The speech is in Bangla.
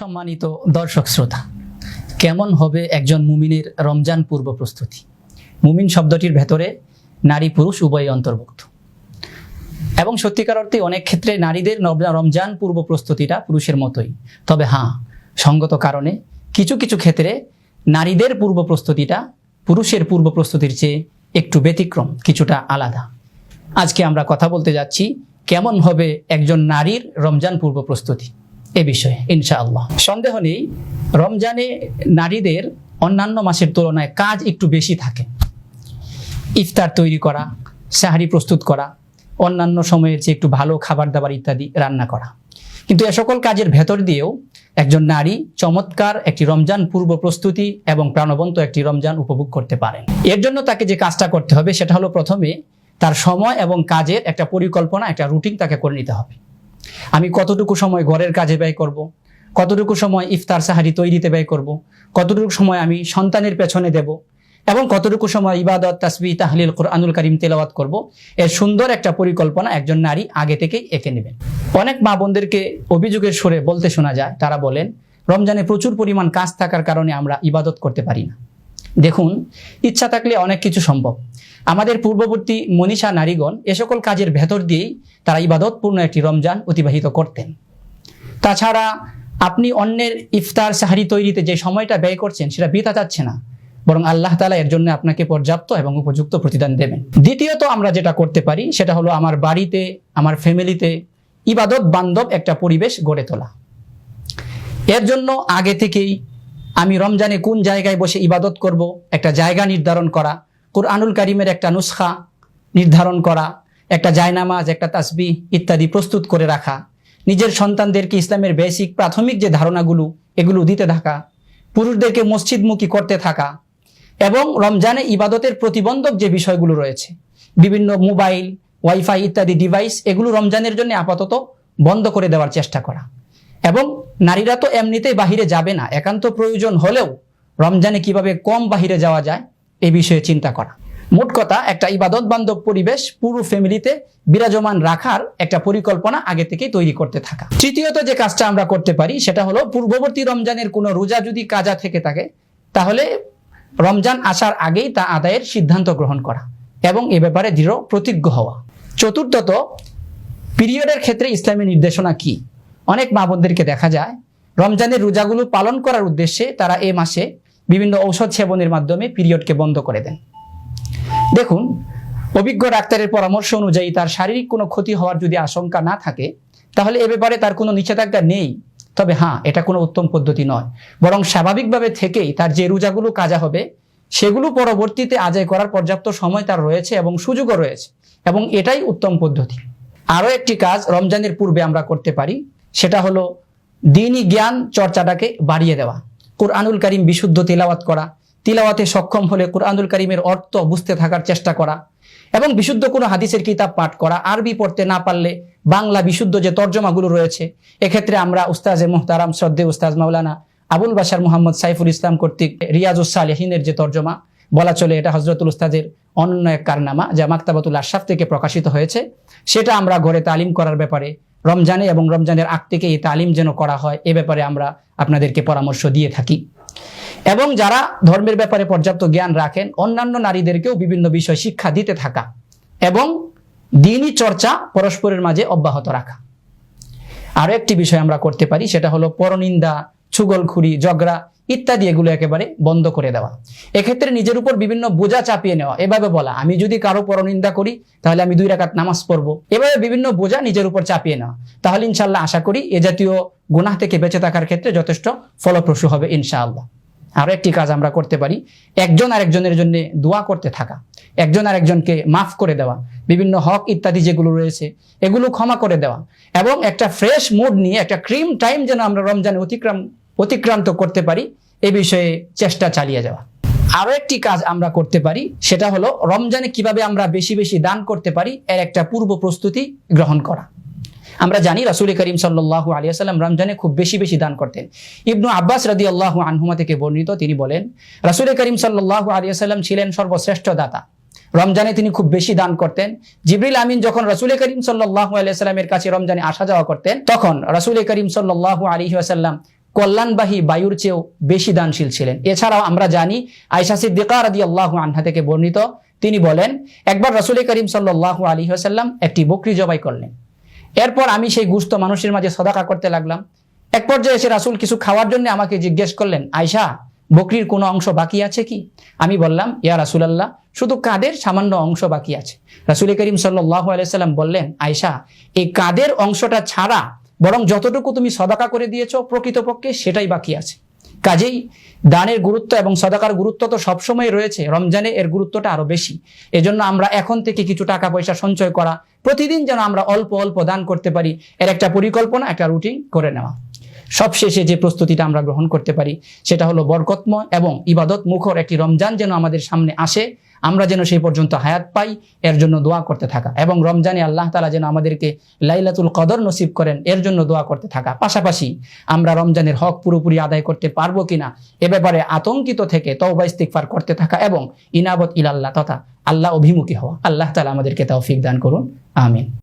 সম্মানিত দর্শক শ্রোতা, কেমন হবে একজন মুমিনের রমজান পূর্ব প্রস্তুতি? মুমিন শব্দটির ভেতরে নারী পুরুষ উভয়ই অন্তর্ভুক্ত এবং সত্যিকার অর্থে অনেক ক্ষেত্রে নারীদের রমজান পূর্ব প্রস্তুতিটা পুরুষের মতোই। তবে হ্যাঁ, সঙ্গত কারণে কিছু কিছু ক্ষেত্রে নারীদের পূর্ব প্রস্তুতিটা পুরুষের পূর্ব প্রস্তুতির চেয়ে একটু ব্যতিক্রম, কিছুটা আলাদা। আজকে আমরা কথা বলতে যাচ্ছি কেমন হবে একজন নারীর রমজান পূর্ব প্রস্তুতি এ বিষয়ে ইনশাআল্লাহ। সন্দেহ নেই, রমজানে নারীদের অন্যান্য মাসের তুলনায় কাজ একটু বেশি থাকে। ইফতার তৈরি করা, সাহারি প্রস্তুত করা, অন্যান্য সময়ের চেয়ে একটু ভালো খাবার দাবার ইত্যাদি রান্না করা। কিন্তু এ সকল কাজের ভেতর দিয়েও একজন নারী চমৎকার একটি রমজান পূর্ব প্রস্তুতি এবং প্রাণবন্ত একটি রমজান উপভোগ করতে পারেন। এর জন্য তাকে যে কাজটা করতে হবে সেটা হলো, প্রথমে তার সময় এবং কাজের একটা পরিকল্পনা, একটা রুটিন তাকে করে নিতে হবে। আমি কতটুকু সময় ঘরের কাজে ব্যয় করব, কতটুকু সময় ইফতার সাহারি তৈরিতে ব্যয় করব, কতটুকু সময় আমি সন্তানের পেছনে দেব এবং কতটুকু সময় ইবাদত, তাসবিহ, তাহলিল, কুরআনুল কারীম তেলাওয়াত করব। এর সুন্দর একটা পরিকল্পনা একজন নারী আগে থেকেই এঁকে নেবেন। অনেক মা বোনদেরকে অভিযোগের সুরে বলতে শোনা যায়, তারা বলেন রমজানে প্রচুর পরিমাণ কাজ থাকার কারণে আমরা ইবাদত করতে পারি না। দেখুন, ইচ্ছা থাকলে অনেক কিছু সম্ভব। আমাদের পূর্ববর্তী মনীষা নারীগণ এ সকল কাজের ভেতর দিয়েই তারা ইবাদতপূর্ণ একটি রমজান অতিবাহিত করতেন। তাছাড়া আপনি অন্যের ইফতার সাহারি তৈরিতে যে সময়টা ব্যয় করছেন সেটা বৃথা যাচ্ছে না, বরং আল্লাহ তাআলা এর জন্য আপনাকে পর্যাপ্ত এবং উপযুক্ত প্রতিদান দেবেন। দ্বিতীয়ত আমরা যেটা করতে পারি সেটা হলো আমার বাড়িতে, আমার ফ্যামিলিতে ইবাদত বান্ধব একটা পরিবেশ গড়ে তোলা। এর জন্য আগে থেকেই আমি রমজানে কোন জায়গায় বসে ইবাদত করব একটা জায়গা নির্ধারণ করা, কুরআনুল কারীমের একটা নুসখা নির্ধারণ করা, একটা জায়নামাজ, একটা তাসবিহ ইত্যাদি প্রস্তুত করে রাখা, নিজের সন্তানদেরকে ইসলামের বেসিক প্রাথমিক যে ধারণাগুলো এগুলো দিতে থাকা, পুরুষদেরকে মসজিদমুখী করতে থাকা এবং রমজানে ইবাদতের প্রতিবন্ধক যে বিষয়গুলো রয়েছে, বিভিন্ন মোবাইল, ওয়াইফাই ইত্যাদি ডিভাইস, এগুলো রমজানের জন্য আপাতত বন্ধ করে দেওয়ার চেষ্টা করা। এবং নারীরা তো এমনিতেই বাহিরে যাবে না, একান্ত প্রয়োজন হলেও রমজানে কিভাবে কম বাহিরে যাওয়া যায় এ বিষয়ে চিন্তা করা। মোট কথা, একটা ইবাদত বান্ধব পরিবেশ পুরো ফ্যামিলিতে বিরাজমান রাখার একটা পরিকল্পনা আগে থেকেই তৈরি করতে থাকা। তৃতীয়ত যে কাজটা আমরা করতে পারি সেটা হলো, পূর্ববর্তী রমজানের কোনো রোজা যদি কাজা থেকে থাকে তাহলে রমজান আসার আগেই তা আদায়ের সিদ্ধান্ত গ্রহণ করা এবং এ ব্যাপারে দৃঢ় প্রতিজ্ঞ হওয়া। চতুর্থত, পিরিয়ডের ক্ষেত্রে ইসলামী নির্দেশনা কি? অনেক মা বোনদেরকে দেখা যায় রমজানের রোজাগুলো পালন করার উদ্দেশ্যে তারা এ মাসে বিভিন্ন ঔষধ সেবনের মাধ্যমে পিরিয়ডকে বন্ধ করে দেন। দেখুন, অভিজ্ঞ ডাক্তারের পরামর্শ অনুযায়ী তার শারীরিক কোনো ক্ষতি হওয়ার যদি আশঙ্কা না থাকে তাহলে এ ব্যাপারে তার কোনো নিষেধাজ্ঞা নেই। তবে হ্যাঁ, এটা কোনো উত্তম পদ্ধতি নয়, বরং স্বাভাবিকভাবে থেকেই তার যে রোজাগুলো কাজা হবে সেগুলো পরবর্তীতে আদায় করার পর্যাপ্ত সময় তার রয়েছে এবং সুযোগও রয়েছে, এবং এটাই উত্তম পদ্ধতি। আরও একটি কাজ রমজানের পূর্বে আমরা করতে পারি, সেটা হলো দ্বীনি জ্ঞান চর্চাটাকে বাড়িয়ে দেওয়া। কুরআনুল কারীম বিশুদ্ধ তিলাওয়াত করা, তিলাওয়াতে সক্ষম হলে কুরআনুল কারীমের অর্থ বুঝতে থাকার চেষ্টা করা এবং বিশুদ্ধ কোনো হাদিসের কিতাব পাঠ করা। আরবি পড়তে না পারলে বাংলা বিশুদ্ধ যে তর্জমাগুলো রয়েছে, এক্ষেত্রে আমরা উস্তাজে মুহতারাম শ্রদ্ধেয় উস্তাজ মাওলানা আবুল বাশার মুহাম্মদ সাইফুল ইসলাম কর্তৃক রিয়াজুস সালেহিনের যে তর্জমা, বলা চলে এটা হযরতুল উস্তাদের অনন্য এক কারনামা যা মাকতাবাতুল আশরাফ থেকে প্রকাশিত হয়েছে, সেটা আমরা ঘরে তালিম করার ব্যাপারে রমজানে এবং রমজানের আগ থেকে এই তালিম যেন করা হয় এ ব্যাপারে আমরা আপনাদেরকে পরামর্শ দিয়ে থাকি। এবং যারা ধর্মের ব্যাপারে পর্যাপ্ত জ্ঞান রাখেন অন্যান্য নারীদেরকেও বিভিন্ন বিষয় শিক্ষা দিতে থাকা এবং দ্বীনি চর্চা পরস্পরের মাঝে অব্যাহত রাখা। আরো একটি বিষয় আমরা করতে পারি, সেটা হলো পরনিন্দা, চুগলখুরি, ঝগড়া ইত্যাদি এগুলো একেবারে বন্ধ করে দেওয়া। এক্ষেত্রে নিজের উপর বিভিন্ন বোঝা চাপিয়ে নেওয়া, এভাবে বলা আমি যদি কারো পরনিন্দা করি তাহলে আমি 2 রাকাত নামাজ পড়বো, এভাবে বিভিন্ন বোঝা নিজের উপর চাপিয়ে নেওয়া। তাহলে ইনশাআল্লাহ আশা করি এ জাতীয় গুনাহ থেকে বেঁচে থাকার ক্ষেত্রে যথেষ্ট ফলপ্রসূ হবে ইনশাআল্লাহ। আরো একটি কাজ আমরা করতে পারি, একজন আরেকজনের জন্য দোয়া করতে থাকা, একজন আরেকজনকে মাফ করে দেওয়া, বিভিন্ন হক ইত্যাদি যেগুলো রয়েছে এগুলো ক্ষমা করে দেওয়া এবং একটা ফ্রেশ মুড নিয়ে একটা ক্রিম টাইম যেন আমরা রমজানে অতিক্রান্ত করতে পারি এ বিষয়ে চেষ্টা চালিয়ে যাওয়া। আরো একটি কাজ আমরা করতে পারি, সেটা হলো রমজানে কিভাবে আমরা বেশি বেশি দান করতে পারি এর একটা পূর্ব প্রস্তুতি গ্রহণ করা। আমরা জানি রাসূল করিম সাল্লাল্লাহু আলাইহি ওয়াসাল্লাম রমজানে খুব বেশি বেশি দান করতেন। ইবনু আব্বাস রাদিয়াল্লাহু আনহুমা থেকে বর্ণিত, তিনি বলেন রাসূল করিম সাল্লাল্লাহু আলাইহি ওয়াসাল্লাম ছিলেন সর্বশ্রেষ্ঠ দাতা। রমজানে তিনি খুব বেশি দান করতেন। জিবরিল আমিন যখন রাসূল করিম সাল্লাল্লাহু আলাইহি ওয়াসাল্লামের কাছে রমজানে আসা যাওয়া করতেন তখন রাসূল করিম সাল্লাল্লাহু আলাইহি ওয়াসাল্লাম কল্যাণবাহী বায়ুর চেয়েও বেশি দানশীল ছিলেন। এছাড়াও আমরা জানি আয়েশা সিদ্দিকা রাদিয়াল্লাহু আনহা থেকে বর্ণিত, তিনি বলেন, একবার রাসূল করিম সাল্লাল্লাহু আলাইহি ওয়াসাল্লাম একটি বকরি জবাই করলেন। এরপর আমি সেই গোশত মানুষের মাঝে সদাকা করতে লাগলাম। এক পর্যায়ে এসে রাসূল কিছু খাওয়ার জন্য আমাকে জিজ্ঞেস করলেন, আয়েশা, বকরির কোনো অংশ বাকি আছে কি? আমি বললাম, ইয়া রাসূলুল্লাহ, শুধু কাঁধের সামান্য অংশ বাকি আছে। রাসূল করিম সাল্লাল্লাহু আলাইহি ওয়াসাল্লাম বললেন, আয়েশা, এই কাঁধের অংশটা ছাড়া বরং যতটুকু তুমি সদাকা করে দিয়েছো প্রকৃতপক্ষে সেটাই বাকি আছে। কাজেই দানের গুরুত্ব এবং সদাকার গুরুত্ব তো সবসময় রয়েছে, রমজানে এর গুরুত্বটা আরো বেশি। এজন্য আমরা এখন থেকে কিছু টাকা পয়সা সঞ্চয় করা, প্রতিদিন যেন আমরা অল্প অল্প দান করতে পারি, এর একটা পরিকল্পনা, একটা রুটিন করে নেওয়া। সবশেষে যে প্রস্তুতিটা আমরা গ্রহণ করতে পারি সেটা হলো বরকতময় এবং ইবাদত মুখর একটি রমজান যেন আমাদের সামনে আসে, আমরা যেন সেই পর্যন্ত হায়াত পাই, এর জন্য দোয়া করতে থাকা, এবং রমজানে আল্লাহ তাআলা যেন আমাদেরকে লাইলাতুল কদর নসিব করেন এর জন্য দোয়া করতে থাকা। পাশাপাশি আমরা রমজানের হক পুরোপুরি আদায় করতে পারবো কিনা এ ব্যাপারে আতঙ্কিত থেকে তওবা ইস্তিগফার করতে থাকা এবং ইনাবত ইলাল্লাহ তথা আল্লাহ অভিমুখী হওয়া। আল্লাহ তাআলা আমাদেরকে তৌফিক দান করুন, আমিন।